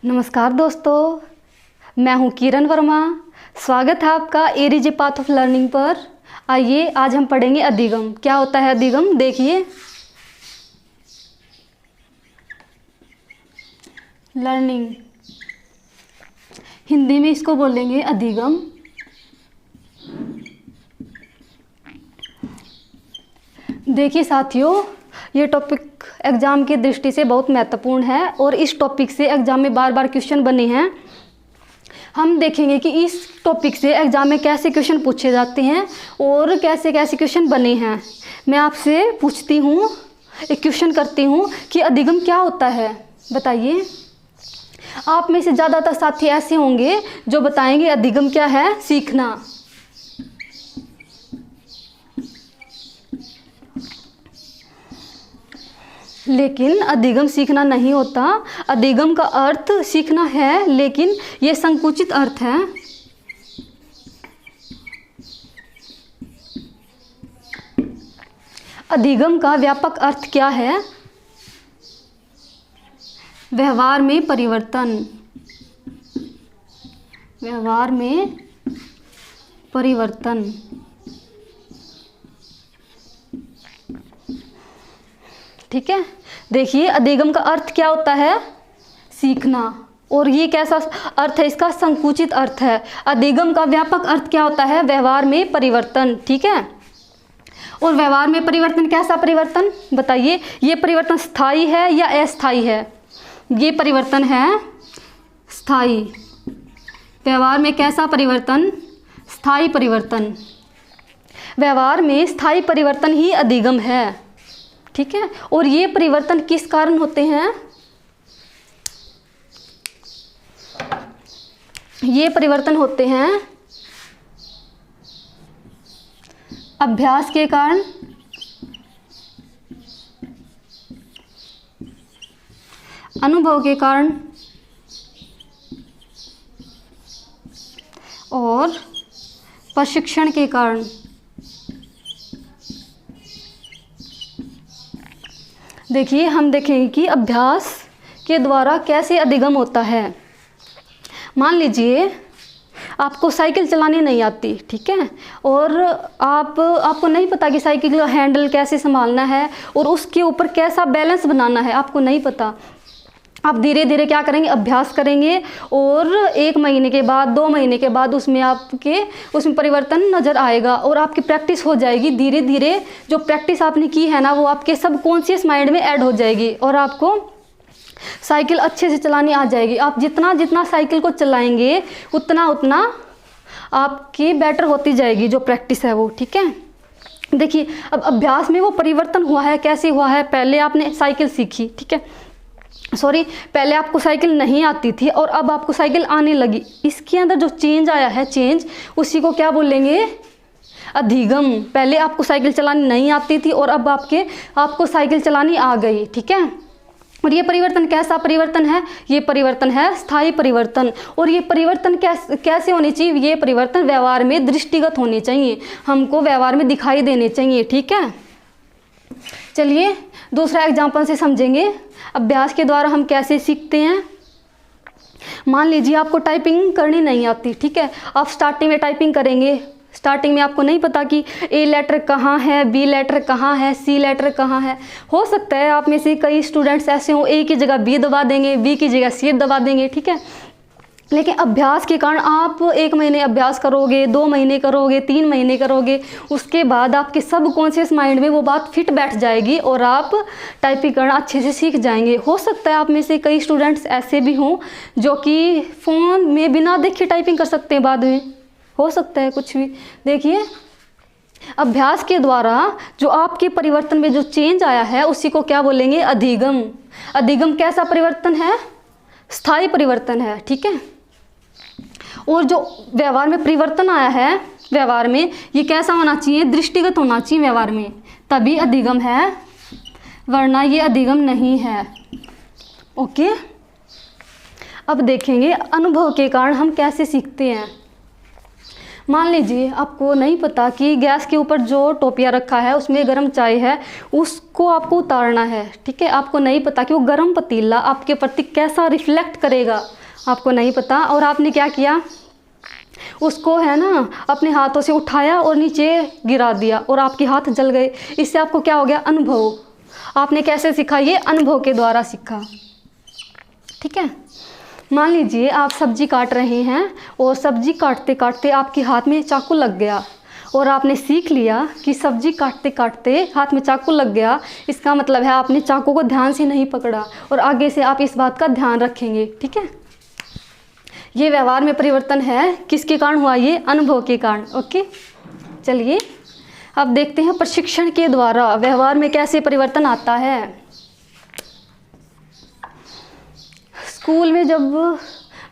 नमस्कार दोस्तों, मैं हूं किरण वर्मा। स्वागत है आपका a is a path of learning पर। आइए आज हम पढ़ेंगे अधिगम। क्या होता है अधिगम, देखिए। लर्निंग, हिंदी में इसको बोलेंगे अधिगम। देखिए साथियों, ये टॉपिक एग्ज़ाम की दृष्टि से बहुत महत्वपूर्ण है और इस टॉपिक से एग्ज़ाम में बार बार क्वेश्चन बने हैं। हम देखेंगे कि इस टॉपिक से एग्ज़ाम में कैसे क्वेश्चन पूछे जाते हैं और कैसे कैसे क्वेश्चन बने हैं। मैं आपसे पूछती हूँ, एक क्वेश्चन करती हूँ कि अधिगम क्या होता है, बताइए। आप में से ज़्यादातर साथी ऐसे होंगे जो बताएंगे अधिगम क्या है, सीखना। लेकिन अधिगम सीखना नहीं होता। अधिगम का अर्थ सीखना है, लेकिन ये संकुचित अर्थ है। अधिगम का व्यापक अर्थ क्या है? व्यवहार में परिवर्तन। व्यवहार में परिवर्तन। ठीक है, देखिए अधिगम का अर्थ क्या होता है, सीखना। और ये कैसा अर्थ है इसका, संकुचित अर्थ है। अधिगम का व्यापक अर्थ क्या होता है, व्यवहार में परिवर्तन। ठीक है, और व्यवहार में परिवर्तन कैसा परिवर्तन, बताइए। ये परिवर्तन स्थायी है या अस्थायी है? ये परिवर्तन है स्थायी। व्यवहार में कैसा परिवर्तन, स्थायी परिवर्तन। व्यवहार में स्थायी परिवर्तन ही अधिगम है। ठीक है, और ये परिवर्तन किस कारण होते हैं? ये परिवर्तन होते हैं अभ्यास के कारण, अनुभव के कारण और प्रशिक्षण के कारण। देखिए, हम देखेंगे कि अभ्यास के द्वारा कैसे अधिगम होता है। मान लीजिए आपको साइकिल चलानी नहीं आती, ठीक है, और आपको नहीं पता कि साइकिल का हैंडल कैसे संभालना है और उसके ऊपर कैसा बैलेंस बनाना है, आपको नहीं पता। आप धीरे धीरे क्या करेंगे, अभ्यास करेंगे और 1 महीने के बाद, 2 महीने के बाद उसमें परिवर्तन नज़र आएगा और आपकी प्रैक्टिस हो जाएगी। धीरे धीरे जो प्रैक्टिस आपने की है ना, वो आपके सबकॉन्शियस माइंड में ऐड हो जाएगी और आपको साइकिल अच्छे से चलानी आ जाएगी। आप जितना जितना साइकिल को चलाएंगे उतना उतना आपकी बेटर होती जाएगी जो प्रैक्टिस है वो। ठीक है, देखिए अब अभ्यास में वो परिवर्तन हुआ है, कैसे हुआ है। पहले आपने साइकिल सीखी, ठीक है, पहले आपको साइकिल नहीं आती थी और अब आपको साइकिल आने लगी। इसके अंदर जो चेंज आया है, चेंज, उसी को क्या बोलेंगे, अधिगम। पहले आपको साइकिल चलानी नहीं आती थी और अब आपको साइकिल चलानी आ गई। ठीक है, और ये परिवर्तन कैसा परिवर्तन है, ये परिवर्तन है स्थायी परिवर्तन। और ये परिवर्तन कैसे होनी चाहिए, ये परिवर्तन व्यवहार में दृष्टिगत होने चाहिए, हमको व्यवहार में दिखाई देने चाहिए। ठीक है, चलिए दूसरा एग्जाम्पल से समझेंगे अभ्यास के द्वारा हम कैसे सीखते हैं। मान लीजिए आपको टाइपिंग करनी नहीं आती, ठीक है, आप स्टार्टिंग में टाइपिंग करेंगे। स्टार्टिंग में आपको नहीं पता कि ए लेटर कहाँ है, बी लेटर कहाँ है, सी लेटर कहाँ है। हो सकता है आप में से कई स्टूडेंट्स ऐसे हों, ए की जगह बी दबा देंगे, बी की जगह सी दबा देंगे। ठीक है, लेकिन अभ्यास के कारण आप 1 महीने अभ्यास करोगे, 2 महीने करोगे, 3 महीने करोगे, उसके बाद आपके सबकॉन्शियस माइंड में वो बात फिट बैठ जाएगी और आप टाइपिंग करना अच्छे से सीख जाएंगे। हो सकता है आप में से कई स्टूडेंट्स ऐसे भी हों जो कि फ़ोन में बिना देखे टाइपिंग कर सकते हैं, बाद में हो सकता है कुछ भी। देखिए, अभ्यास के द्वारा जो आपके परिवर्तन में जो चेंज आया है उसी को क्या बोलेंगे, अधिगम। अधिगम कैसा परिवर्तन है, स्थायी परिवर्तन है। ठीक है, और जो व्यवहार में परिवर्तन आया है, व्यवहार में ये कैसा होना चाहिए, दृष्टिगत होना चाहिए व्यवहार में, तभी अधिगम है, वरना ये अधिगम नहीं है। ओके, अब देखेंगे अनुभव के कारण हम कैसे सीखते हैं। मान लीजिए आपको नहीं पता कि गैस के ऊपर जो टोपिया रखा है उसमें गर्म चाय है, उसको आपको उतारना है, ठीक है। आपको नहीं पता कि वो गर्म पतीला आपके प्रति कैसा रिफ्लेक्ट करेगा, आपको नहीं पता। और आपने क्या किया, उसको है ना अपने हाथों से उठाया और नीचे गिरा दिया और आपके हाथ जल गए। इससे आपको क्या हो गया, अनुभव। आपने कैसे सीखा, ये अनुभव के द्वारा सीखा, ठीक है। मान लीजिए आप सब्जी काट रहे हैं और सब्जी काटते काटते आपके हाथ में चाकू लग गया और आपने सीख लिया कि सब्जी काटते काटते हाथ में चाकू लग गया, इसका मतलब है आपने चाकू को ध्यान से नहीं पकड़ा और आगे से आप इस बात का ध्यान रखेंगे, ठीक है। ये व्यवहार में परिवर्तन है, किसके कारण हुआ, ये अनुभव के कारण। ओके, चलिए अब देखते हैं प्रशिक्षण के द्वारा व्यवहार में कैसे परिवर्तन आता है। स्कूल में जब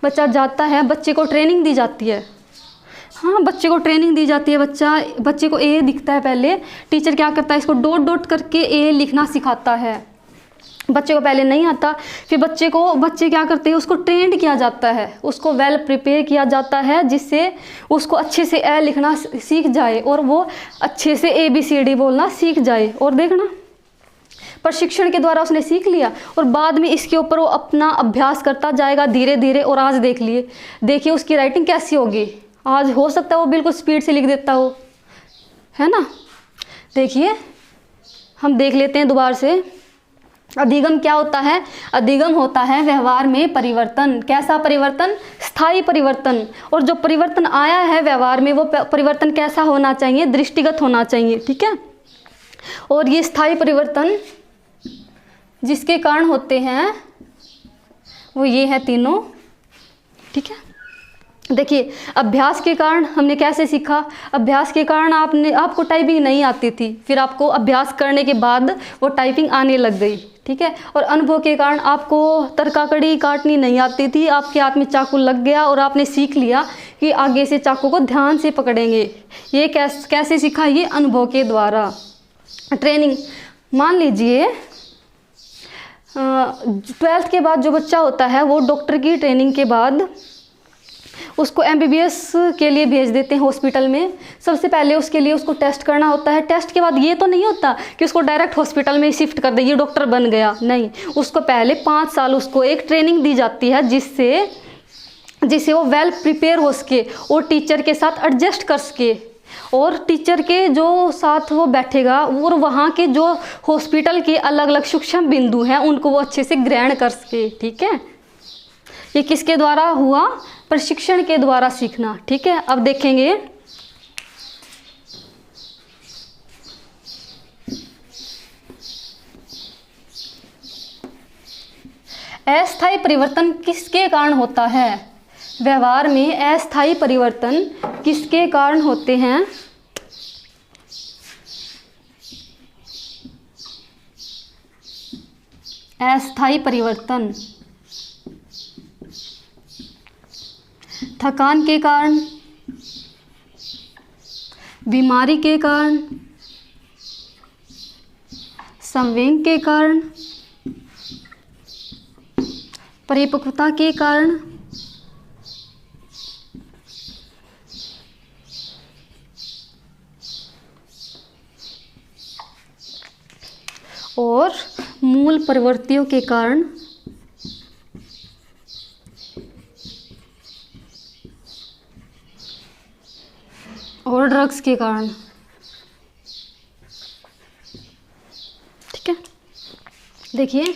बच्चा जाता है, बच्चे को ट्रेनिंग दी जाती है। हाँ, बच्चे को ट्रेनिंग दी जाती है। बच्चे को ए दिखता है, पहले टीचर क्या करता है, इसको डॉट डॉट करके ए लिखना सिखाता है। बच्चे को पहले नहीं आता, फिर बच्चे क्या करते हैं, उसको ट्रेंड किया जाता है, उसको वेल प्रिपेयर किया जाता है, जिससे उसको अच्छे से ए लिखना सीख जाए और वो अच्छे से ABCD बोलना सीख जाए। और देखना, प्रशिक्षण के द्वारा उसने सीख लिया और बाद में इसके ऊपर वो अपना अभ्यास करता जाएगा धीरे धीरे। और आज देखिए उसकी राइटिंग कैसी होगी। आज हो सकता है वो बिल्कुल स्पीड से लिख देता हो, है ना। देखिए हम देख लेते हैं दोबारा से। अधिगम क्या होता है, अधिगम होता है व्यवहार में परिवर्तन। कैसा परिवर्तन, स्थायी परिवर्तन। और जो परिवर्तन आया है व्यवहार में, वो परिवर्तन कैसा होना चाहिए, दृष्टिगत होना चाहिए, ठीक है। और ये स्थायी परिवर्तन जिसके कारण होते हैं वो ये है तीनों, ठीक है। देखिए अभ्यास के कारण हमने कैसे सीखा, अभ्यास के कारण आपको टाइपिंग नहीं आती थी, फिर आपको अभ्यास करने के बाद वो टाइपिंग आने लग गई, ठीक है। और अनुभव के कारण आपको तरकाकड़ी काटनी नहीं आती थी, आपके हाथ में चाकू लग गया और आपने सीख लिया कि आगे से चाकू को ध्यान से पकड़ेंगे। ये कैसे सीखा, ये अनुभव के द्वारा। ट्रेनिंग, मान लीजिए 12th के बाद जो बच्चा होता है वो डॉक्टर की ट्रेनिंग के बाद उसको MBBS के लिए भेज देते हैं हॉस्पिटल में। सबसे पहले उसके लिए उसको टेस्ट करना होता है। टेस्ट के बाद ये तो नहीं होता कि उसको डायरेक्ट हॉस्पिटल में शिफ्ट कर दे, ये डॉक्टर बन गया, नहीं। उसको पहले 5 साल उसको एक ट्रेनिंग दी जाती है जिससे वो वेल प्रिपेयर हो सके और टीचर के साथ एडजस्ट कर सके और टीचर के जो साथ वो बैठेगा और वहाँ के जो हॉस्पिटल के अलग अलग सूक्ष्म बिंदु हैं उनको वो अच्छे से ग्रहण कर सके, ठीक है। ये किसके द्वारा हुआ, प्रशिक्षण के द्वारा सीखना, ठीक है। अब देखेंगे अस्थायी परिवर्तन किसके कारण होता है। व्यवहार में अस्थायी परिवर्तन किसके कारण होते हैं। अस्थायी परिवर्तन थकान के कारण, बीमारी के कारण, संवेग के कारण, परिपक्वता के कारण, और मूल प्रवृत्तियों के कारण, और ड्रग्स के कारण, ठीक है। देखिए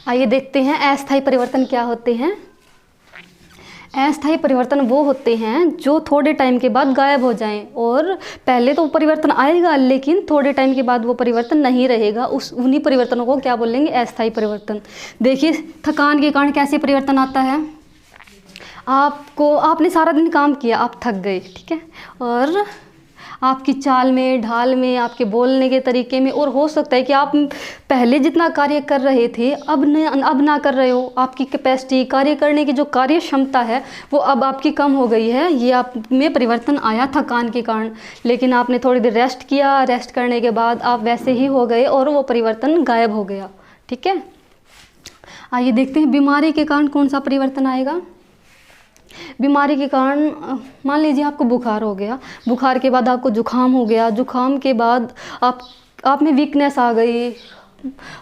आइए देखते हैं अस्थायी परिवर्तन क्या होते हैं। अस्थायी परिवर्तन वो होते हैं जो थोड़े टाइम के बाद गायब हो जाएं। और पहले तो परिवर्तन आएगा लेकिन थोड़े टाइम के बाद वो परिवर्तन नहीं रहेगा। उन्हीं परिवर्तनों को क्या बोलेंगे, अस्थायी परिवर्तन। देखिए थकान के कारण कैसे परिवर्तन आता है। आपने सारा दिन काम किया, आप थक गए, ठीक है। और आपकी चाल में, ढाल में, आपके बोलने के तरीके में, और हो सकता है कि आप पहले जितना कार्य कर रहे थे अब ना कर रहे हो। आपकी कैपेसिटी, कार्य करने की जो कार्य क्षमता है वो अब आपकी कम हो गई है। ये आप में परिवर्तन आया थकान के कारण। लेकिन आपने थोड़ी देर रेस्ट किया, रेस्ट करने के बाद आप वैसे ही हो गए और वो परिवर्तन गायब हो गया, ठीक है। आइए देखते हैं बीमारी के कारण कौन सा परिवर्तन आएगा। बीमारी के कारण मान लीजिए आपको बुखार हो गया, बुखार के बाद आपको जुखाम हो गया, जुखाम के बाद आप में वीकनेस आ गई।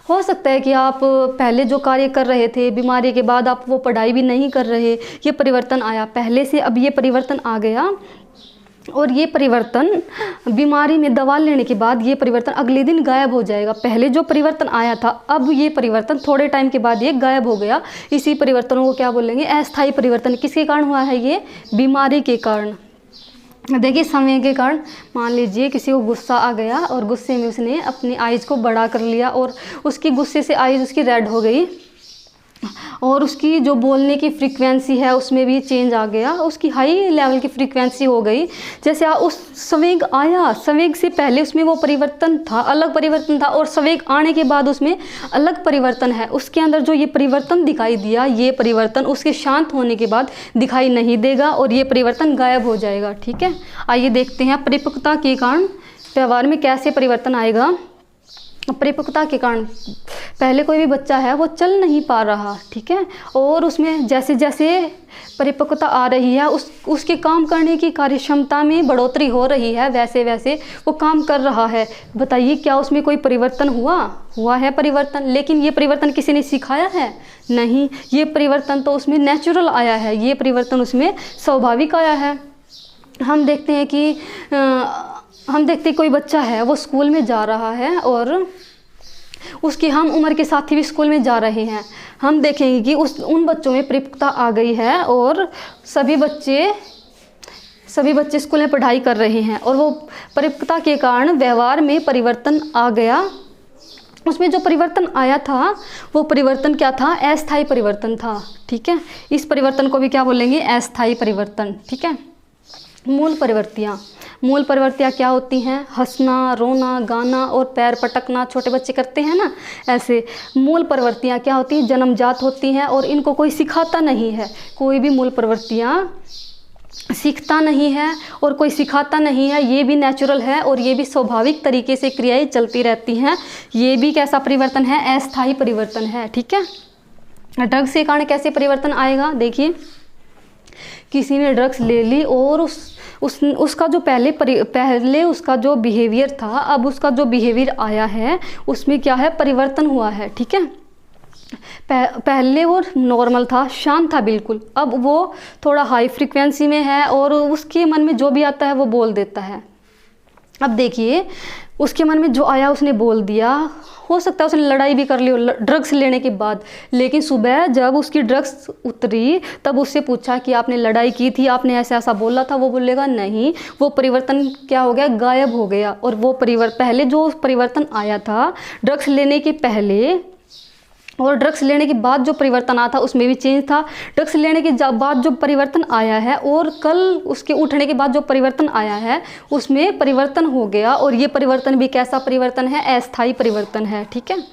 हो सकता है कि आप पहले जो कार्य कर रहे थे बीमारी के बाद आप वो पढ़ाई भी नहीं कर रहे, ये परिवर्तन आया पहले से, अब ये परिवर्तन आ गया। और ये परिवर्तन बीमारी में दवा लेने के बाद ये परिवर्तन अगले दिन गायब हो जाएगा। पहले जो परिवर्तन आया था अब ये परिवर्तन थोड़े टाइम के बाद ये गायब हो गया। इसी परिवर्तनों को क्या बोलेंगे? अस्थायी परिवर्तन। किसके कारण हुआ है? ये बीमारी के कारण। देखिए समय के कारण, मान लीजिए किसी को गुस्सा आ गया और गुस्से में उसने अपनी आइज़ को बड़ा कर लिया और उसकी गुस्से से आइज़ उसकी रेड हो गई और उसकी जो बोलने की फ्रीक्वेंसी है उसमें भी चेंज आ गया, उसकी हाई लेवल की फ्रीक्वेंसी हो गई। जैसे उस संवेग आया, संवेग से पहले उसमें वो परिवर्तन था, अलग परिवर्तन था, और संवेग आने के बाद उसमें अलग परिवर्तन है। उसके अंदर जो ये परिवर्तन दिखाई दिया, ये परिवर्तन उसके शांत होने के बाद दिखाई नहीं देगा और ये परिवर्तन गायब हो जाएगा। ठीक है, आइए देखते हैं परिपक्वता के कारण व्यवहार में कैसे परिवर्तन आएगा। परिपक्वता के कारण पहले कोई भी बच्चा है वो चल नहीं पा रहा, ठीक है, और उसमें जैसे जैसे परिपक्वता आ रही है उसके काम करने की कार्यक्षमता में बढ़ोतरी हो रही है, वैसे वैसे वो काम कर रहा है। बताइए क्या उसमें कोई परिवर्तन हुआ है परिवर्तन, लेकिन ये परिवर्तन किसी ने सिखाया है? नहीं, ये परिवर्तन तो उसमें नेचुरल आया है, ये परिवर्तन उसमें स्वाभाविक आया है। हम देखते हैं कि कोई बच्चा है वो स्कूल में जा रहा है और उसकी हम उम्र के साथी भी स्कूल में जा रहे हैं। हम देखेंगे कि उन बच्चों में परिपक्वता आ गई है और सभी बच्चे स्कूल में पढ़ाई कर रहे हैं और वो परिपक्वता के कारण व्यवहार में परिवर्तन आ गया। उसमें जो परिवर्तन आया था वो परिवर्तन क्या था? अस्थायी परिवर्तन था। ठीक है, इस परिवर्तन को भी क्या बोलेंगे? अस्थायी परिवर्तन। ठीक है, मूल परिवर्तियाँ क्या होती हैं? हंसना, रोना, गाना और पैर पटकना, छोटे बच्चे करते हैं ना, ऐसे। मूल प्रवृत्तियाँ क्या होती हैं? जन्मजात होती हैं और इनको कोई सिखाता नहीं है। कोई भी मूल प्रवृत्तियाँ सीखता नहीं है और कोई सिखाता नहीं है, ये भी नेचुरल है और ये भी स्वाभाविक तरीके से क्रियाएं चलती रहती हैं। ये भी कैसा परिवर्तन है? अस्थायी परिवर्तन है। ठीक है, ड्रग्स के कारण कैसे परिवर्तन आएगा? देखिए, किसी ने ड्रग्स ले ली और उसका जो पहले उसका जो बिहेवियर था, अब उसका जो बिहेवियर आया है उसमें क्या है? परिवर्तन हुआ है। ठीक है, पहले वो नॉर्मल था, शांत था बिल्कुल, अब वो थोड़ा हाई फ्रीक्वेंसी में है और उसके मन में जो भी आता है वो बोल देता है। अब देखिए, उसके मन में जो आया उसने बोल दिया। हो सकता है उसने लड़ाई भी कर ली ड्रग्स लेने के बाद, लेकिन सुबह जब उसकी ड्रग्स उतरी तब उससे पूछा कि आपने लड़ाई की थी, आपने ऐसा ऐसा बोला था, वो बोलेगा नहीं। वो परिवर्तन क्या हो गया? गायब हो गया। और वो पहले जो परिवर्तन आया था ड्रग्स लेने के पहले और ड्रग्स लेने के बाद जो परिवर्तन आया था उसमें भी चेंज था। ड्रग्स लेने के बाद जो परिवर्तन आया है और कल उसके उठने के बाद जो परिवर्तन आया है उसमें परिवर्तन हो गया और ये परिवर्तन भी कैसा परिवर्तन है? अस्थायी परिवर्तन है। ठीक है,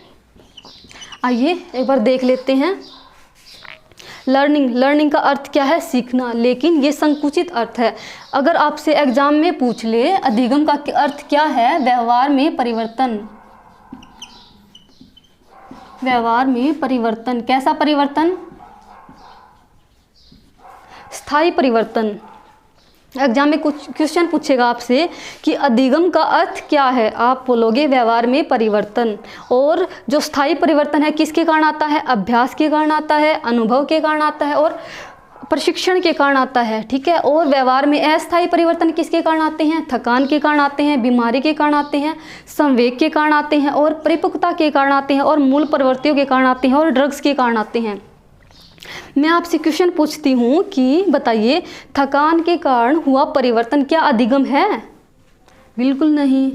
आइए एक बार देख लेते हैं। लर्निंग का अर्थ क्या है? सीखना, लेकिन ये संकुचित अर्थ है। अगर आपसे एग्जाम में पूछ ले अधिगम का अर्थ क्या है? व्यवहार में परिवर्तन। व्यवहार में परिवर्तन। कैसा परिवर्तन? स्थायी परिवर्तन। एग्जाम में कुछ क्वेश्चन पूछेगा आपसे कि अधिगम का अर्थ क्या है, आप बोलोगे व्यवहार में परिवर्तन। और जो स्थायी परिवर्तन है किसके कारण आता है? अभ्यास के कारण आता है, अनुभव के कारण आता है और प्रशिक्षण के कारण आता है। ठीक है, और व्यवहार में अस्थायी परिवर्तन किसके कारण आते हैं? थकान के कारण आते हैं, बीमारी के कारण आते हैं, संवेग के कारण आते हैं और परिपक्वता के कारण आते हैं और मूल प्रवृत्तियों के कारण आते हैं और ड्रग्स के कारण आते हैं। मैं आपसे क्वेश्चन पूछती हूँ कि बताइए, थकान के कारण हुआ परिवर्तन क्या अधिगम है? बिल्कुल नहीं।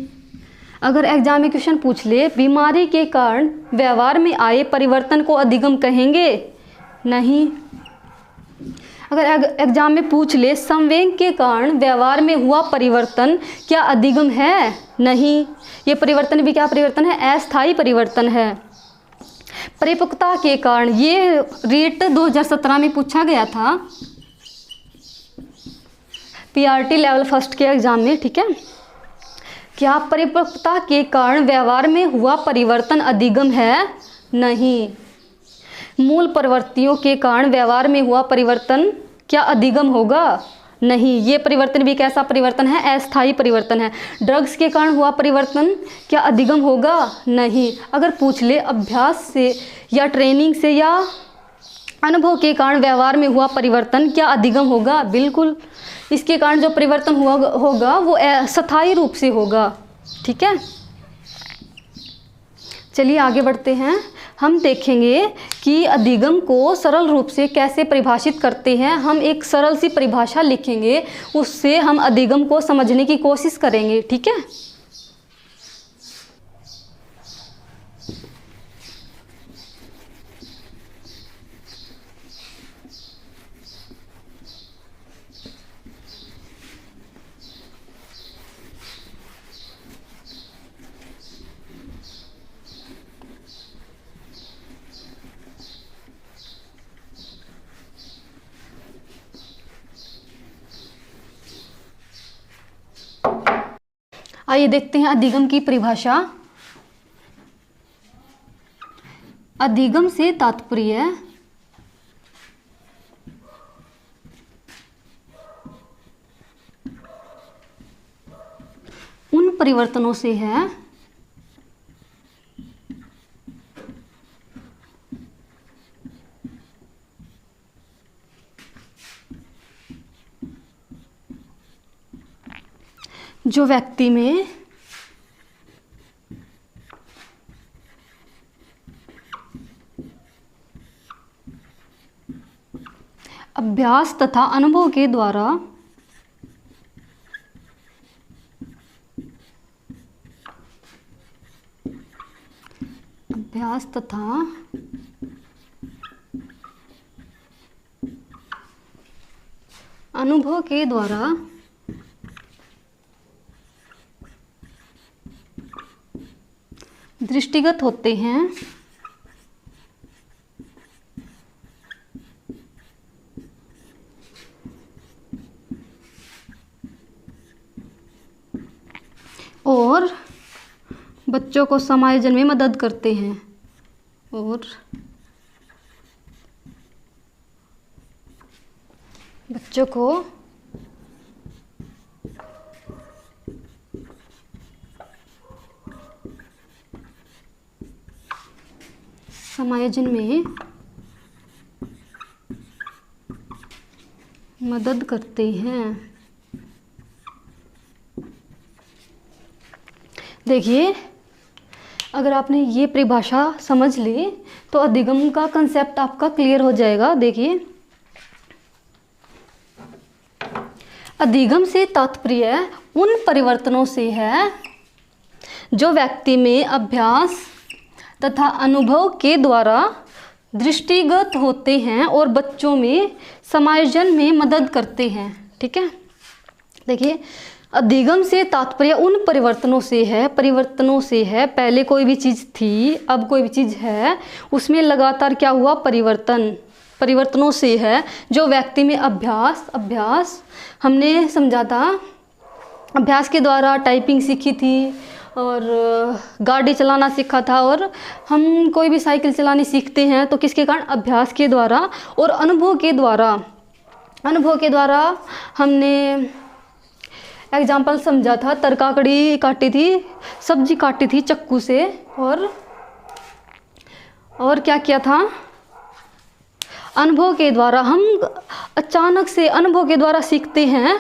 अगर एग्जाम में क्वेश्चन पूछ ले बीमारी के कारण व्यवहार में आए परिवर्तन को अधिगम कहेंगे? नहीं। अगर एग्जाम में पूछ ले संवेग के कारण व्यवहार में हुआ परिवर्तन क्या अधिगम है? नहीं। ये परिवर्तन भी क्या परिवर्तन है? अस्थायी परिवर्तन है। परिपक्वता के कारण, ये रीट 2017 में पूछा गया था पीआरटी लेवल फर्स्ट के एग्जाम में। ठीक है, क्या परिपक्वता के कारण व्यवहार में हुआ परिवर्तन अधिगम है? नहीं। मूल प्रवृत्तियों के कारण व्यवहार में हुआ परिवर्तन क्या अधिगम होगा? नहीं। ये परिवर्तन भी कैसा परिवर्तन है? अस्थायी परिवर्तन है। ड्रग्स के कारण हुआ परिवर्तन क्या अधिगम होगा? नहीं। अगर पूछ ले अभ्यास से या ट्रेनिंग से या अनुभव के कारण व्यवहार में हुआ परिवर्तन क्या अधिगम होगा? बिल्कुल। इसके कारण जो परिवर्तन होगा वो अस्थायी रूप से होगा। ठीक है, चलिए आगे बढ़ते हैं। हम देखेंगे कि अधिगम को सरल रूप से कैसे परिभाषित करते हैं। हम एक सरल सी परिभाषा लिखेंगे, उससे हम अधिगम को समझने की कोशिश करेंगे। ठीक है, आइए देखते हैं अधिगम की परिभाषा। अधिगम से तात्पर्य उन परिवर्तनों से है जो व्यक्ति में अभ्यास तथा अनुभव के द्वारा अनुभव के द्वारा दृष्टिगत होते हैं और बच्चों को समायोजन में मदद करते हैं बच्चों को समायोजन में मदद करते हैं। देखिए, अगर आपने ये परिभाषा समझ ली तो अधिगम का कंसेप्ट आपका क्लियर हो जाएगा। देखिए, अधिगम से तात्पर्य उन परिवर्तनों से है जो व्यक्ति में अभ्यास तथा अनुभव के द्वारा दृष्टिगत होते हैं और बच्चों में समायोजन में मदद करते हैं। ठीक है, देखिए, अधिगम से तात्पर्य उन परिवर्तनों से है। पहले कोई भी चीज़ थी, अब कोई भी चीज़ है, उसमें लगातार क्या हुआ? परिवर्तनों से है जो व्यक्ति में अभ्यास हमने समझा था, अभ्यास के द्वारा टाइपिंग सीखी थी और गाड़ी चलाना सीखा था, और हम कोई भी साइकिल चलानी सीखते हैं तो किसके कारण? अभ्यास के द्वारा। और अनुभव के द्वारा हमने एग्जाम्पल समझा था, तरकाकड़ी काटी थी, सब्जी काटी थी चाकू से, और क्या किया था? अनुभव के द्वारा। हम अचानक से अनुभव के द्वारा सीखते हैं।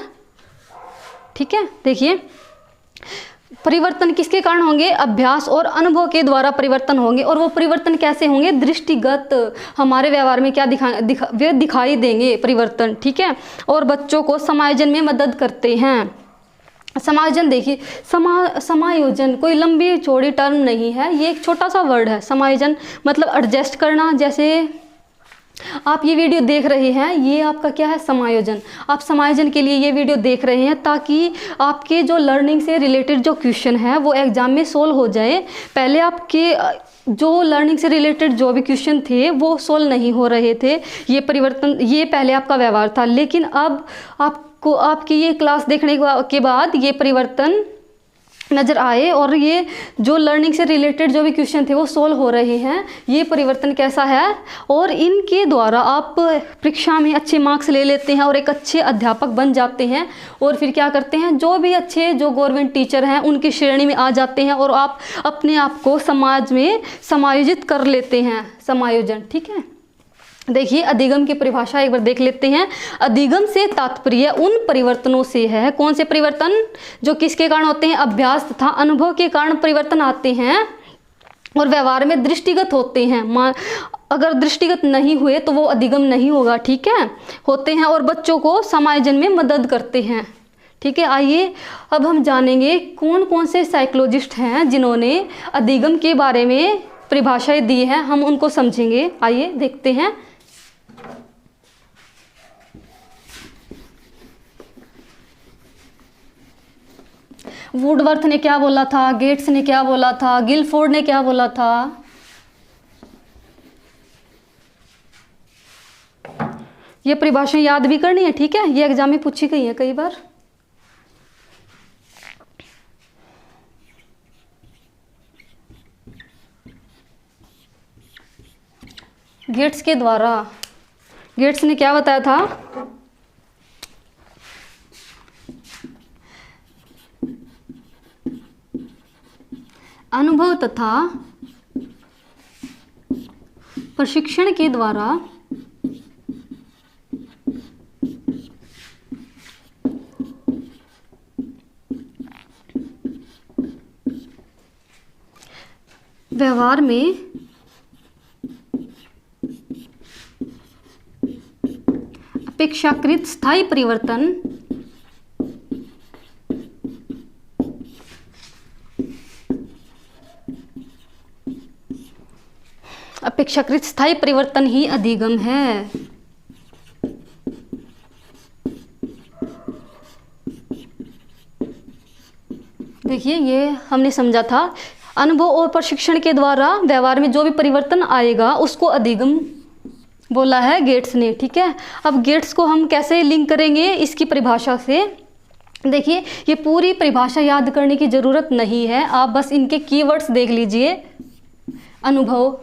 ठीक है, देखिए, परिवर्तन किसके कारण होंगे? अभ्यास और अनुभव के द्वारा परिवर्तन होंगे। और वो परिवर्तन कैसे होंगे? दृष्टिगत। हमारे व्यवहार में क्या दिखाई देंगे परिवर्तन। ठीक है, और बच्चों को समायोजन में मदद करते हैं। समायोजन, देखिए, समायोजन कोई लंबी चौड़ी टर्म नहीं है, ये एक छोटा सा वर्ड है। समायोजन मतलब एडजस्ट करना। जैसे आप ये वीडियो देख रहे हैं, ये आपका क्या है? समायोजन। आप समायोजन के लिए ये वीडियो देख रहे हैं ताकि आपके जो लर्निंग से रिलेटेड जो क्वेश्चन है वो एग्जाम में सोल्व हो जाए। पहले आपके जो लर्निंग से रिलेटेड जो भी क्वेश्चन थे वो सोल्व नहीं हो रहे थे। ये परिवर्तन, ये पहले आपका व्यवहार था, लेकिन अब आपको आपकी ये क्लास देखने के बाद ये परिवर्तन नज़र आए और ये जो लर्निंग से रिलेटेड जो भी क्वेश्चन थे वो सोल्व हो रहे हैं, ये परिवर्तन कैसा है। और इनके द्वारा आप परीक्षा में अच्छे मार्क्स ले लेते हैं और एक अच्छे अध्यापक बन जाते हैं और फिर क्या करते हैं, जो भी अच्छे जो गवर्नमेंट टीचर हैं उनकी श्रेणी में आ जाते हैं और आप अपने आप को समाज में समायोजित कर लेते हैं, समायोजन। ठीक है, देखिए अधिगम की परिभाषा एक बार देख लेते हैं। अधिगम से तात्पर्य उन परिवर्तनों से है, कौन से परिवर्तन, जो किसके कारण होते हैं, अभ्यास तथा अनुभव के कारण परिवर्तन आते हैं और व्यवहार में दृष्टिगत होते हैं। अगर दृष्टिगत नहीं हुए तो वो अधिगम नहीं होगा। ठीक है, होते हैं और बच्चों को समायोजन में मदद करते हैं। ठीक है, आइए अब हम जानेंगे कौन कौन से साइकोलॉजिस्ट हैं जिन्होंने अधिगम के बारे में परिभाषाएं दी हैं, हम उनको समझेंगे। आइए देखते हैं। वुडवर्थ ने क्या बोला था, गेट्स ने क्या बोला था, गिलफोर्ड ने क्या बोला था। ये परिभाषाएं याद भी करनी है। ठीक है, ये एग्जाम में पूछी गई है कई बार। गेट्स के द्वारा, गेट्स ने क्या बताया था, अनुभव तथा प्रशिक्षण के द्वारा व्यवहार में अपेक्षाकृत स्थायी परिवर्तन अपेक्षाकृत स्थायी परिवर्तन ही अधिगम है। देखिए ये हमने समझा था, अनुभव और प्रशिक्षण के द्वारा व्यवहार में जो भी परिवर्तन आएगा उसको अधिगम बोला है गेट्स ने। ठीक है, अब गेट्स को हम कैसे लिंक करेंगे इसकी परिभाषा से। देखिए ये पूरी परिभाषा याद करने की ज़रूरत नहीं है, आप बस इनके कीवर्ड्स देख लीजिए, अनुभव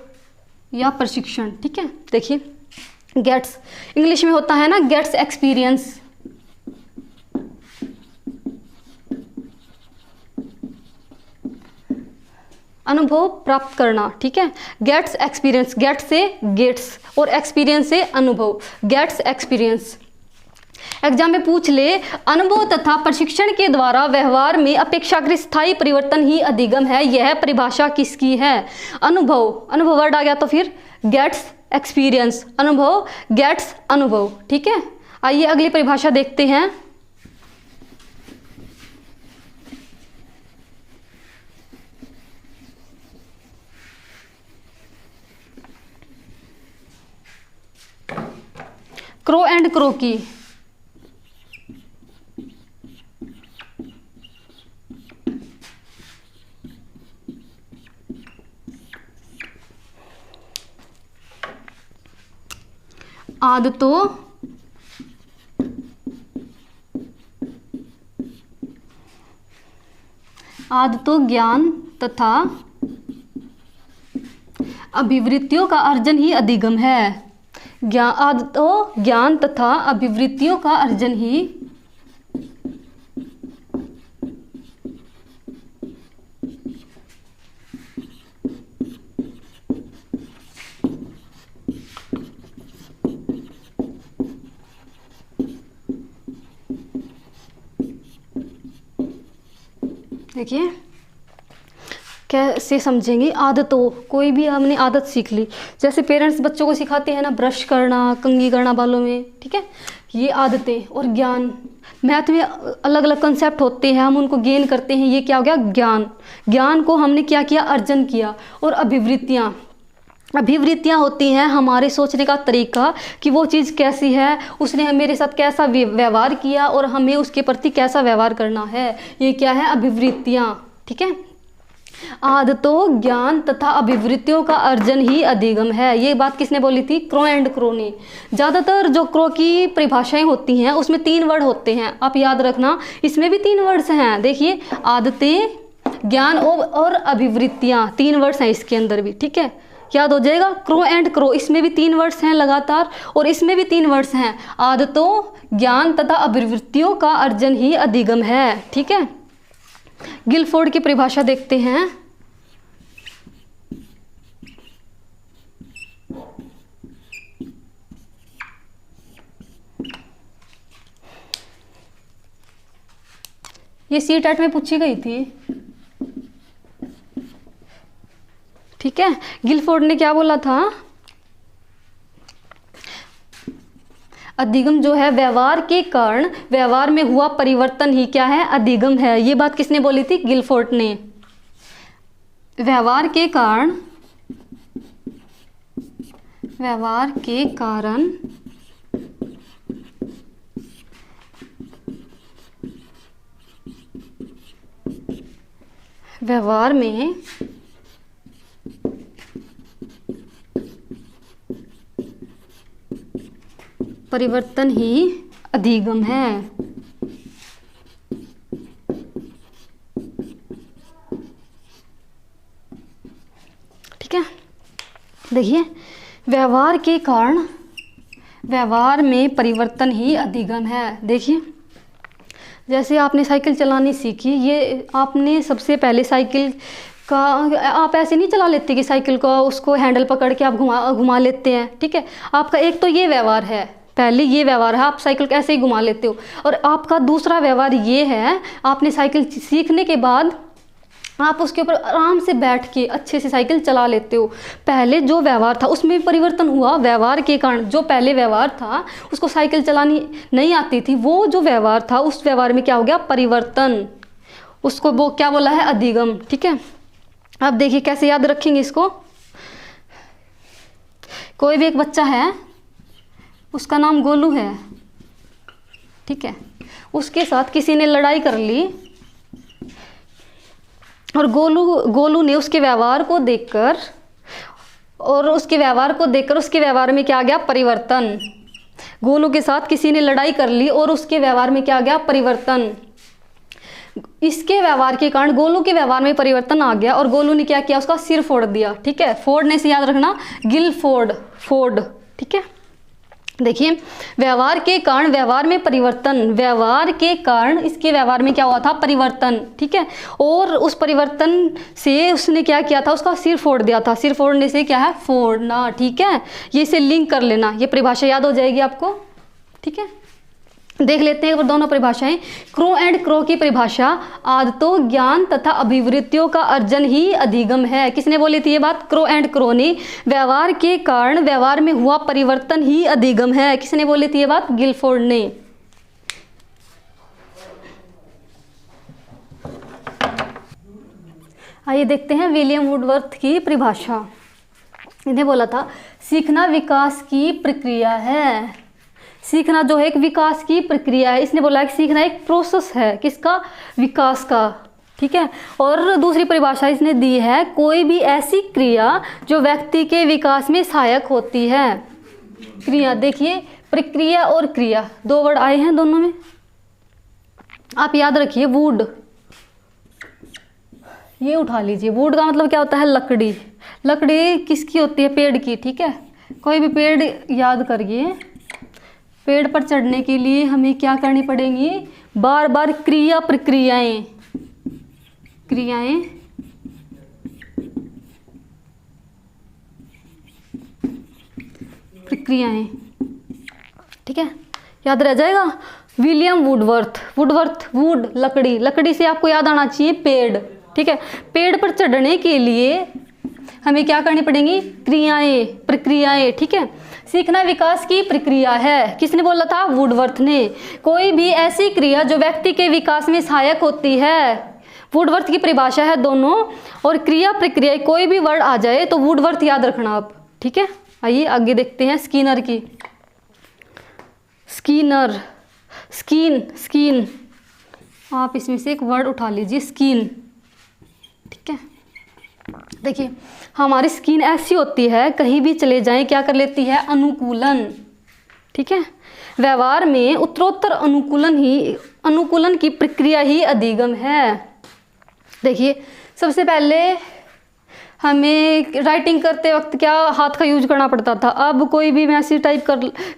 या प्रशिक्षण। ठीक है, देखिए गेट्स इंग्लिश में होता है ना, गेट्स एक्सपीरियंस। अनुभव प्राप्त करना। ठीक है, गेट्स एक्सपीरियंस, गेट से गेट्स और एक्सपीरियंस से अनुभव, गेट्स एक्सपीरियंस। एग्जाम में पूछ ले, अनुभव तथा प्रशिक्षण के द्वारा व्यवहार में अपेक्षाकृत स्थायी परिवर्तन ही अधिगम है, यह परिभाषा किसकी है। अनुभव, अनुभव वर्ड आ गया तो फिर गेट्स एक्सपीरियंस, अनुभव गेट्स अनुभव। ठीक है, आइए अगली परिभाषा देखते हैं। क्रो एंड क्रो की। आदतों ज्ञान तथा अभिवृत्तियों का अर्जन ही अधिगम है। आदतों ज्ञान तथा अभिवृत्तियों का अर्जन ही देखिए कैसे समझेंगे। आदतों, कोई भी हमने आदत सीख ली, जैसे पेरेंट्स बच्चों को सिखाते हैं ना, ब्रश करना, कंघी करना बालों में। ठीक है, ये आदतें। और ज्ञान, मैथ में अलग अलग कंसेप्ट होते हैं, हम उनको गेन करते हैं, ये क्या हो गया, ज्ञान। ज्ञान को हमने क्या किया, अर्जन किया। और अभिवृत्तियाँ, अभिवृत्तियाँ होती हैं हमारे सोचने का तरीका कि वो चीज़ कैसी है, उसने मेरे साथ कैसा व्यवहार किया और हमें उसके प्रति कैसा व्यवहार करना है, ये क्या है, अभिवृत्तियाँ। ठीक है, आदतों ज्ञान तथा अभिवृत्तियों का अर्जन ही अधिगम है। ये बात किसने बोली थी, क्रो एंड क्रो ने। ज़्यादातर जो क्रो की परिभाषाएं होती हैं उसमें 3 वर्ड होते हैं, आप याद रखना, इसमें भी 3 वर्ड्स हैं। देखिए, आदतें ज्ञान और अभिवृत्तियाँ, 3 वर्ड्स हैं इसके अंदर भी, ठीक है, याद हो जाएगा। क्रो एंड क्रो, इसमें भी 3 वर्ड्स हैं लगातार, और इसमें भी 3 वर्ड्स हैं। आदतों, ज्ञान तथा अभिवृत्तियों का अर्जन ही अधिगम है, ठीक है। गिलफोर्ड की परिभाषा देखते हैं। ये CTET में पूछी गई थी, ठीक है। गिलफोर्ड ने क्या बोला था, अधिगम जो है व्यवहार के कारण व्यवहार में हुआ परिवर्तन ही क्या है, अधिगम है। ये बात किसने बोली थी, गिलफोर्ड ने। व्यवहार के कारण, व्यवहार के कारण व्यवहार में परिवर्तन ही अधिगम है। ठीक है, देखिए, व्यवहार के कारण व्यवहार में परिवर्तन ही अधिगम है। देखिए, जैसे आपने साइकिल चलानी सीखी, ये आपने सबसे पहले साइकिल का आप ऐसे नहीं चला लेते कि साइकिल को उसको हैंडल पकड़ के आप घुमा लेते हैं, ठीक है। आपका एक तो ये व्यवहार है, पहले ये व्यवहार है, आप साइकिल को ऐसे ही घुमा लेते हो। और आपका दूसरा व्यवहार ये है, आपने साइकिल सीखने के बाद आप उसके ऊपर आराम से बैठ के अच्छे से साइकिल चला लेते हो। पहले जो व्यवहार था उसमें भी परिवर्तन हुआ, व्यवहार के कारण। जो पहले व्यवहार था उसको साइकिल चलानी नहीं आती थी, वो जो व्यवहार था उस व्यवहार में क्या हो गया, परिवर्तन। उसको वो क्या बोला है, अधिगम, ठीक है। अब देखिए कैसे याद रखेंगे इसको। कोई भी एक बच्चा है, उसका नाम गोलू है, ठीक है। उसके साथ किसी ने लड़ाई कर ली और गोलू ने उसके व्यवहार को देखकर उसके व्यवहार में क्या आ गया, परिवर्तन। गोलू के साथ किसी ने लड़ाई कर ली और उसके व्यवहार में क्या आ गया, परिवर्तन। इसके व्यवहार के कारण गोलू के व्यवहार में परिवर्तन आ गया और गोलू ने क्या किया, उसका सिर फोड़ दिया, ठीक है। फोड़ने से याद रखना, गिलफोर्ड, फोर्ड, ठीक है। देखिए, व्यवहार के कारण व्यवहार में परिवर्तन, व्यवहार के कारण इसके व्यवहार में क्या हुआ था, परिवर्तन, ठीक है। और उस परिवर्तन से उसने क्या किया था, उसका सिर फोड़ दिया था। सिर फोड़ने से क्या है, फोड़ना, ठीक है। ये इसे लिंक कर लेना, ये परिभाषा याद हो जाएगी आपको, ठीक है। देख लेते हैं दोनों परिभाषाएं। क्रो एंड क्रो की परिभाषा, आदतों, ज्ञान तथा अभिवृत्तियों का अर्जन ही अधिगम है। किसने बोली थी ये बात, क्रो एंड क्रो ने। व्यवहार के कारण व्यवहार में हुआ परिवर्तन ही अधिगम है, किसने बोली थी ये बात, गिलफोर्ड ने। आइए देखते हैं विलियम वुडवर्थ की परिभाषा। इन्हें बोला था, सीखना विकास की प्रक्रिया है। सीखना जो है एक विकास की प्रक्रिया है। इसने बोला है कि सीखना एक प्रोसेस है, किसका, विकास का, ठीक है। और दूसरी परिभाषा इसने दी है, कोई भी ऐसी क्रिया जो व्यक्ति के विकास में सहायक होती है। क्रिया, देखिए, प्रक्रिया और क्रिया, 2 वर्ड आए हैं दोनों में, आप याद रखिए। वुड, ये उठा लीजिए। वुड का मतलब क्या होता है, लकड़ी। लकड़ी किसकी होती है, पेड़ की, ठीक है। कोई भी पेड़ याद करिए, पेड़ पर चढ़ने के लिए हमें क्या करनी पड़ेगी, बार बार क्रिया प्रक्रियाएं, ठीक है, याद रह जाएगा। विलियम वुडवर्थ, वुड, लकड़ी, लकड़ी से आपको याद आना चाहिए पेड़, ठीक है। पेड़ पर चढ़ने के लिए हमें क्या करनी पड़ेगी, क्रियाएं, प्रक्रियाएं, ठीक है। सीखना विकास की प्रक्रिया है, किसने बोला था, वुडवर्थ ने। कोई भी ऐसी क्रिया जो व्यक्ति के विकास में सहायक होती है, वुडवर्थ की परिभाषा है दोनों। और क्रिया प्रक्रिया, कोई भी वर्ड आ जाए तो वुडवर्थ याद रखना आप, ठीक है। आइए आगे देखते हैं स्किनर की। स्कीन, आप इसमें से एक वर्ड उठा लीजिए, स्किन, ठीक है। देखिए, हमारी स्किन ऐसी होती है, कहीं भी चले जाएं क्या कर लेती है, अनुकूलन, ठीक है। व्यवहार में उत्तरोत्तर अनुकूलन की प्रक्रिया ही अधिगम है। देखिए, सबसे पहले हमें राइटिंग करते वक्त क्या हाथ का यूज करना पड़ता था, अब कोई भी मैसेज टाइप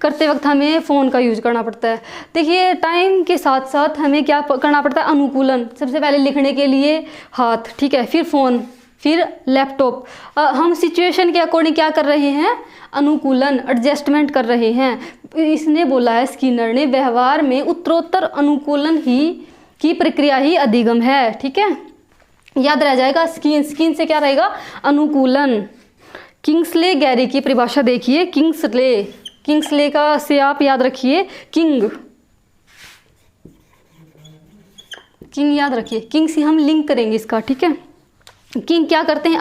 करते वक्त हमें फ़ोन का यूज करना पड़ता है। देखिए, टाइम के साथ साथ हमें क्या करना पड़ता है, अनुकूलन। सबसे पहले लिखने के लिए हाथ, ठीक है, फिर फ़ोन, फिर लैपटॉप। हम सिचुएशन के अकॉर्डिंग क्या कर रहे हैं, अनुकूलन, एडजस्टमेंट कर रहे हैं। इसने बोला है, स्किनर ने, व्यवहार में उत्तरोत्तर अनुकूलन ही की प्रक्रिया ही अधिगम है। ठीक है, याद रह जाएगा। स्किन से क्या रहेगा, अनुकूलन। किंग्सले गैरी की परिभाषा देखिए, किंग्सले का से आप याद रखिए किंग याद रखिए, किंग से हम लिंक करेंगे इसका। ठीक है, किंग क्या करते हैं,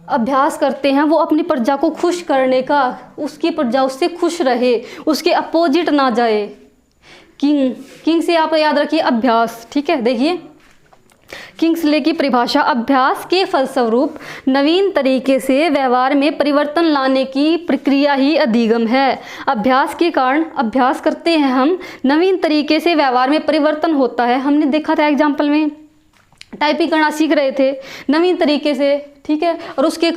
अभ्यास करते हैं, वो अपनी प्रजा को खुश करने का, उसकी प्रजा उससे खुश रहे, उसके अपोजिट ना जाए। किंग से आप याद रखिए अभ्यास। ठीक है, देखिए किंग्सले की परिभाषा, अभ्यास के फलस्वरूप नवीन तरीके से व्यवहार में परिवर्तन लाने की प्रक्रिया ही अधिगम है। अभ्यास के कारण, अभ्यास करते हैं हम, नवीन तरीके से व्यवहार में परिवर्तन होता है। हमने देखा था एग्जाम्पल में, टाइपिंग करना सीख रहे थे नवीन तरीके से। ठीक है, और उसके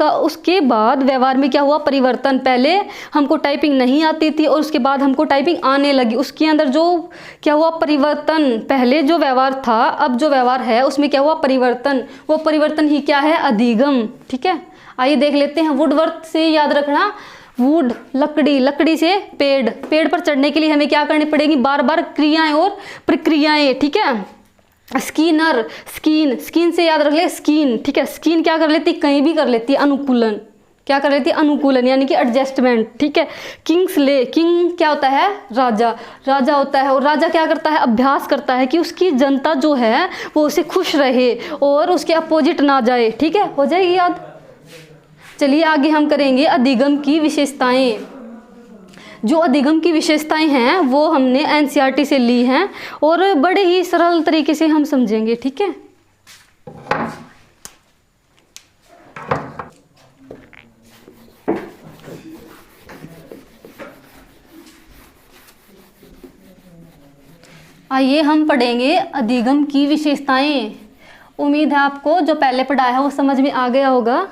बाद व्यवहार में क्या हुआ, परिवर्तन। पहले हमको टाइपिंग नहीं आती थी और उसके बाद हमको टाइपिंग आने लगी। उसके अंदर जो क्या हुआ, परिवर्तन। पहले जो व्यवहार था, अब जो व्यवहार है उसमें क्या हुआ, परिवर्तन। वो परिवर्तन ही क्या है, अधिगम। ठीक है, आइए देख लेते हैं। वुडवर्थ से याद रखना, वुड लकड़ी, लकड़ी से पेड़, पेड़ पर चढ़ने के लिए हमें क्या करनी पड़ेगी, बार बार क्रियाएं और प्रक्रियाएं। ठीक है, स्किनर, स्किन से याद रख ले स्किन। ठीक है, स्किन क्या कर लेती, कहीं भी कर लेती है, अनुकूलन। क्या कर लेती है, अनुकूलन, यानी कि एडजस्टमेंट। ठीक है, किंग्सले, किंग क्या होता है, राजा होता है। और राजा क्या करता है, अभ्यास करता है कि उसकी जनता जो है वो उसे खुश रहे और उसके अपोजिट ना जाए। ठीक है, हो जाएगी याद। चलिए आगे हम करेंगे अधिगम की विशेषताएं। जो अधिगम की विशेषताएं हैं वो हमने एनसीईआरटी से ली हैं और बड़े ही सरल तरीके से हम समझेंगे। ठीक है, आइए हम पढ़ेंगे अधिगम की विशेषताएं। उम्मीद है आपको जो पहले पढ़ाया है वो समझ में आ गया होगा।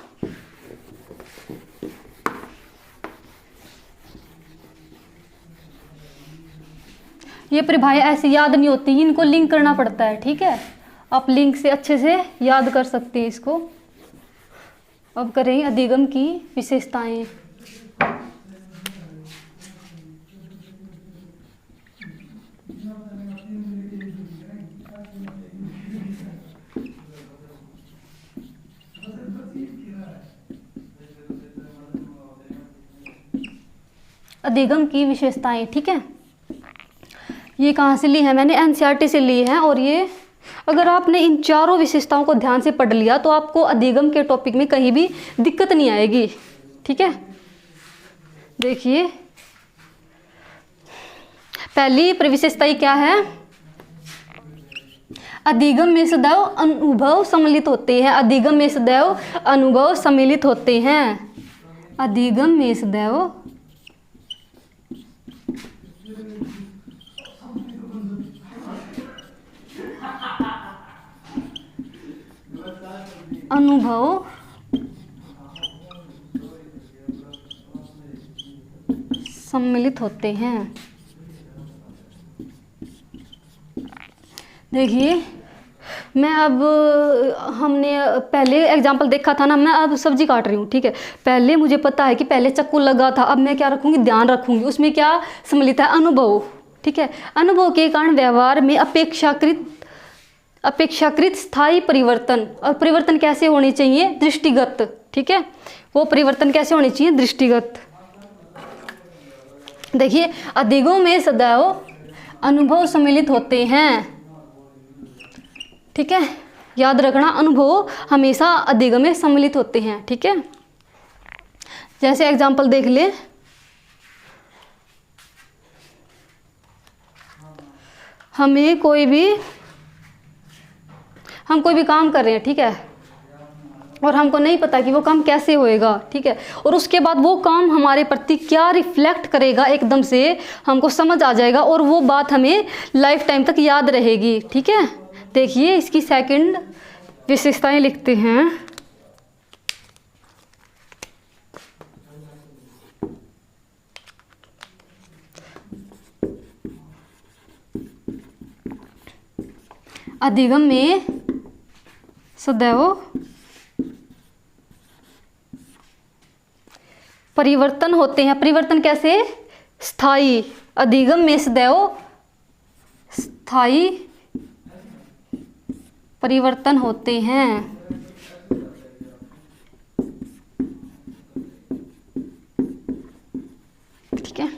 ये परिभाषाएं ऐसे याद नहीं होती, इनको लिंक करना पड़ता है। ठीक है, आप लिंक से अच्छे से याद कर सकते हैं इसको। अब करें अधिगम की विशेषताएं। अधिगम की विशेषताएं। ठीक है, ये कहाँ से ली है, मैंने एनसीईआरटी से ली है। और ये अगर आपने इन चारों विशेषताओं को ध्यान से पढ़ लिया तो आपको अधिगम के टॉपिक में कहीं भी दिक्कत नहीं आएगी। ठीक है, देखिए पहली विशेषता क्या है, अधिगम में सदैव अनुभव सम्मिलित होते हैं। अधिगम में सदैव अनुभव सम्मिलित होते हैं। अधिगम में सदैव अनुभव सम्मिलित होते हैं। देखिए मैं अब, हमने पहले एग्जाम्पल देखा था ना, मैं अब सब्जी काट रही हूँ। ठीक है, पहले मुझे पता है कि पहले चाकू लगा था, अब मैं क्या रखूँगी, ध्यान रखूँगी। उसमें क्या सम्मिलित है, अनुभव। ठीक है, अनुभव के कारण व्यवहार में अपेक्षाकृत स्थायी परिवर्तन। और परिवर्तन कैसे होने चाहिए, दृष्टिगत। ठीक है, वो परिवर्तन कैसे होने चाहिए, दृष्टिगत। देखिए अधिगम में सदैव अनुभव सम्मिलित होते हैं। ठीक है, याद रखना, अनुभव हमेशा अधिगम में सम्मिलित होते हैं। ठीक है, जैसे एग्जाम्पल देख ले, हम कोई भी काम कर रहे हैं। ठीक है, और हमको नहीं पता कि वो काम कैसे होएगा। ठीक है, और उसके बाद वो काम हमारे प्रति क्या रिफ्लेक्ट करेगा, एकदम से हमको समझ आ जाएगा और वो बात हमें लाइफ टाइम तक याद रहेगी। ठीक है, देखिए इसकी सेकंड विशेषताएं लिखते हैं। अधिगम में सदैव परिवर्तन होते हैं। परिवर्तन कैसे? स्थायी। अधिगम में सदैव स्थायी परिवर्तन होते हैं। ठीक है,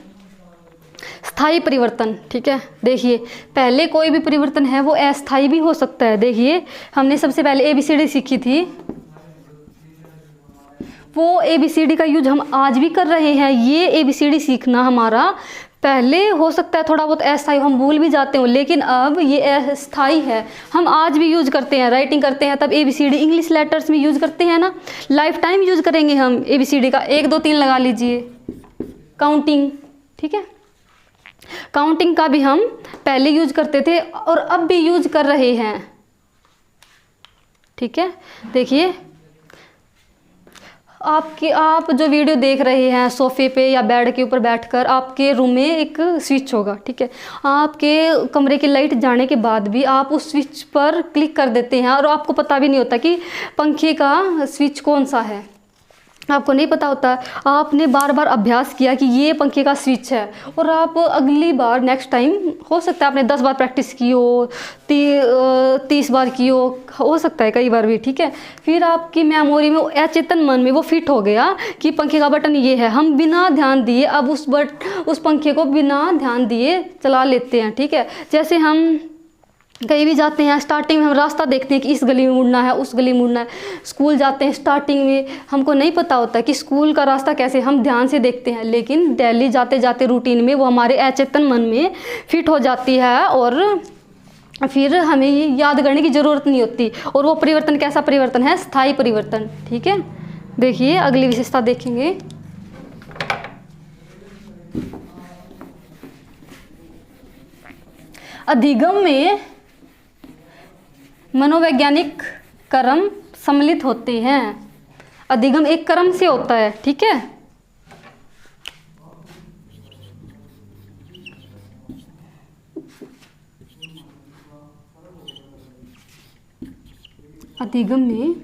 स्थायी परिवर्तन। ठीक है, देखिए पहले कोई भी परिवर्तन है वो अस्थायी भी हो सकता है। देखिए हमने सबसे पहले ABCD सीखी थी, वो ABCD का यूज हम आज भी कर रहे हैं। ये ABCD सीखना हमारा पहले हो सकता है थोड़ा बहुत अस्थायी, हम भूल भी जाते हो, लेकिन अब ये अस्थायी है, हम आज भी यूज करते हैं। राइटिंग करते हैं तब ABCD इंग्लिश लेटर्स में यूज करते हैं ना, लाइफ टाइम यूज करेंगे हम ABCD का। 1 2 3 लगा लीजिए। काउंटिंग, ठीक है, काउंटिंग का भी हम पहले यूज करते थे और अब भी यूज कर रहे हैं। ठीक है, देखिए आप जो वीडियो देख रहे हैं सोफे पे या बेड के ऊपर बैठकर, आपके रूम में एक स्विच होगा। ठीक है, आपके कमरे की लाइट जाने के बाद भी आप उस स्विच पर क्लिक कर देते हैं और आपको पता भी नहीं होता कि पंखे का स्विच कौन सा है, आपको नहीं पता होता। आपने बार बार अभ्यास किया कि ये पंखे का स्विच है, और आप अगली बार नेक्स्ट टाइम हो सकता है आपने 10 बार प्रैक्टिस की हो, 30 बार की हो सकता है कई बार भी। ठीक है, फिर आपकी मेमोरी में, अचेतन मन में वो फिट हो गया कि पंखे का बटन ये है। हम बिना ध्यान दिए अब उस पंखे को बिना ध्यान दिए चला लेते हैं। ठीक है, जैसे हम कहीं भी जाते हैं, स्टार्टिंग में हम रास्ता देखते हैं कि इस गली में मुड़ना है, उस गली में मुड़ना है। स्कूल जाते हैं, स्टार्टिंग में हमको नहीं पता होता कि स्कूल का रास्ता कैसे, हम ध्यान से देखते हैं, लेकिन डेली जाते जाते रूटीन में वो हमारे अचेतन मन में फिट हो जाती है और फिर हमें ये याद करने की ज़रूरत नहीं होती। और वो परिवर्तन कैसा परिवर्तन है? स्थायी परिवर्तन। ठीक है, देखिए अगली विशेषता देखेंगे। अधिगम में मनोवैज्ञानिक क्रम सम्मिलित होते हैं। अधिगम एक क्रम से होता है। ठीक है, अधिगम में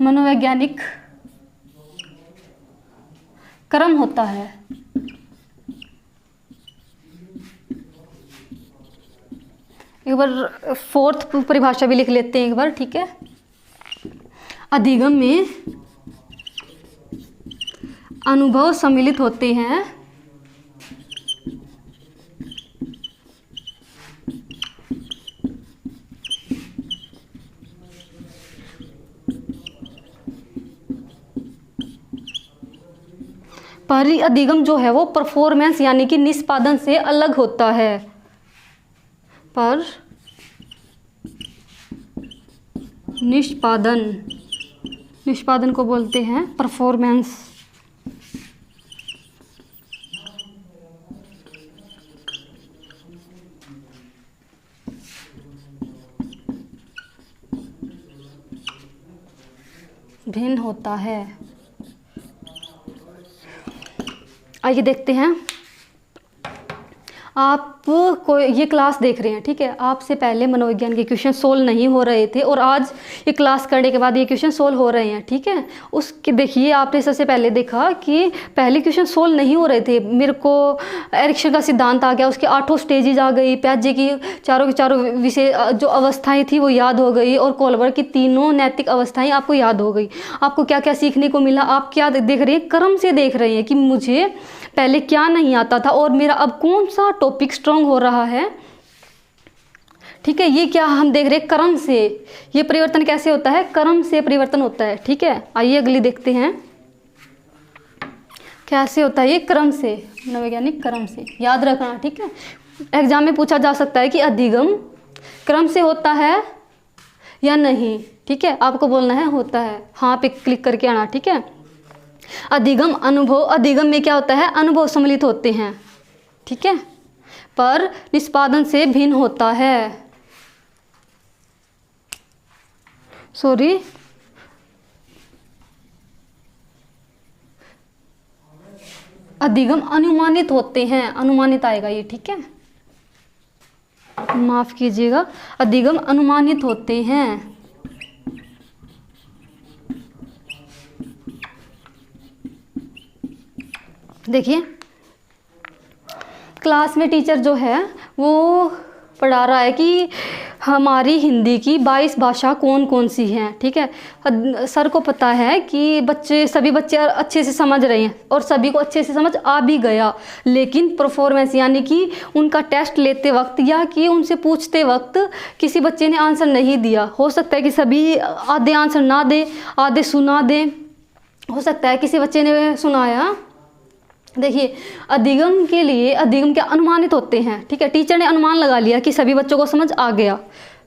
मनोवैज्ञानिक क्रम होता है। एक बार 4th परिभाषा भी लिख लेते हैं एक बार। ठीक है, अधिगम में अनुभव सम्मिलित होते हैं। पर अधिगम जो है वो परफॉर्मेंस यानी कि निष्पादन से अलग होता है। पर निष्पादन को बोलते हैं परफॉर्मेंस। भिन्न होता है। आइए देखते हैं, आप कोई ये क्लास देख रहे हैं। ठीक है, आपसे पहले मनोविज्ञान के क्वेश्चन सोल्व नहीं हो रहे थे और आज ये क्लास करने के बाद ये क्वेश्चन सोल्व हो रहे हैं। ठीक है, उसके देखिए आपने सबसे पहले देखा कि पहले क्वेश्चन सोल्व नहीं हो रहे थे। मेरे को एरिक्सन का सिद्धांत आ गया, उसके 8 स्टेजेज आ गई, प्याजे की चारों विषय जो अवस्थाएं थी वो याद हो गई, और कोलबर्ग की 3 नैतिक अवस्थाएं आपको याद हो गई। आपको क्या क्या सीखने को मिला? आप क्या देख रहे हैं? क्रम से देख रहे हैं कि मुझे पहले क्या नहीं आता था और मेरा अब कौन सा टॉपिक स्ट्रांग हो रहा है। ठीक है, ये क्या हम देख रहे हैं? क्रम से। ये परिवर्तन कैसे होता है? क्रम से परिवर्तन होता है। ठीक है, आइए अगली देखते हैं कैसे होता है ये क्रम से, मनोवैज्ञानिक क्रम से। याद रखना। ठीक है, एग्जाम में पूछा जा सकता है कि अधिगम क्रम से होता है या नहीं। ठीक है, आपको बोलना है होता है, हाँ पे क्लिक करके आना। ठीक है, अधिगम अनुभव, अधिगम में क्या होता है, अनुभव सम्मिलित होते हैं, ठीक है, पर निष्पादन से भिन्न होता है। सॉरी, अधिगम अनुमानित होते हैं, अनुमानित आएगा ये, ठीक है, माफ कीजिएगा, अधिगम अनुमानित होते हैं। देखिए क्लास में टीचर जो है वो पढ़ा रहा है कि हमारी हिंदी की 22 भाषा कौन कौन सी हैं, ठीक है। सर को पता है कि सभी बच्चे अच्छे से समझ रहे हैं और सभी को अच्छे से समझ आ भी गया, लेकिन परफॉर्मेंस यानी कि उनका टेस्ट लेते वक्त या कि उनसे पूछते वक्त किसी बच्चे ने आंसर नहीं दिया। हो सकता है कि सभी आधे आंसर ना दे, आधे सुना दे, हो सकता है किसी बच्चे ने सुनाया। देखिए अधिगम के लिए, अधिगम क्या अनुमानित होते हैं, ठीक है, टीचर ने अनुमान लगा लिया कि सभी बच्चों को समझ आ गया,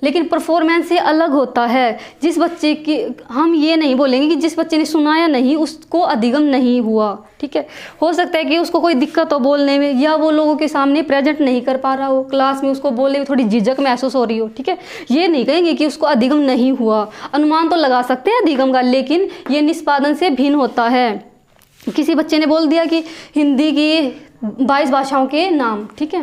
लेकिन परफॉर्मेंस से अलग होता है। जिस बच्चे की, हम ये नहीं बोलेंगे कि जिस बच्चे ने सुनाया नहीं उसको अधिगम नहीं हुआ, ठीक है। हो सकता है कि उसको कोई दिक्कत हो बोलने में, या वो लोगों के सामने प्रेजेंट नहीं कर पा रहा हो, क्लास में उसको बोलने में थोड़ी झिझक महसूस हो रही हो, ठीक है। ये नहीं कहेंगे कि उसको अधिगम नहीं हुआ, अनुमान तो लगा सकते हैं अधिगम का, लेकिन ये निष्पादन से भिन्न होता है। किसी बच्चे ने बोल दिया कि हिंदी की 22 भाषाओं के नाम, ठीक है,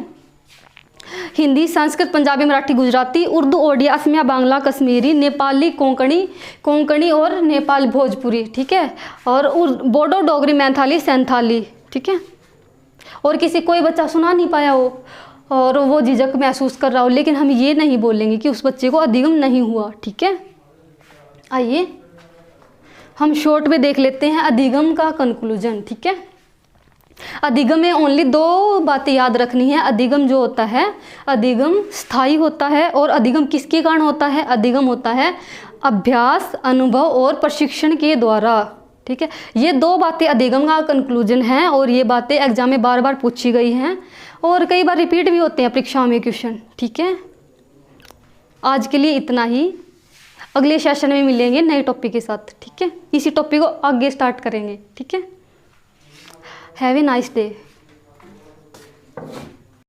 हिंदी, संस्कृत, पंजाबी, मराठी, गुजराती, उर्दू, ओडिया, असमिया, बांग्ला, कश्मीरी, नेपाली, कोंकणी और नेपाल भोजपुरी, ठीक है, और बोडो, डोगरी, मैंथाली, सैंथाली, ठीक है। और कोई बच्चा सुना नहीं पाया हो और वो झिझक महसूस कर रहा हो, लेकिन हम ये नहीं बोलेंगे कि उस बच्चे को अधिगम नहीं हुआ, ठीक है। आइए हम शॉर्ट में देख लेते हैं अधिगम का कंक्लूजन, ठीक है। अधिगम में ओनली 2 बातें याद रखनी है। अधिगम जो होता है, अधिगम स्थायी होता है, और अधिगम किसके कारण होता है, अधिगम होता है अभ्यास, अनुभव और प्रशिक्षण के द्वारा, ठीक है। ये 2 बातें अधिगम का कंक्लूजन है, और ये बातें एग्जाम में बार बार पूछी गई हैं और कई बार रिपीट भी होते हैं परीक्षाओं में क्वेश्चन, ठीक है। आज के लिए इतना ही, अगले सेशन में मिलेंगे नए टॉपिक के साथ, ठीक है। इसी टॉपिक को आगे स्टार्ट करेंगे, ठीक है। Have a nice day.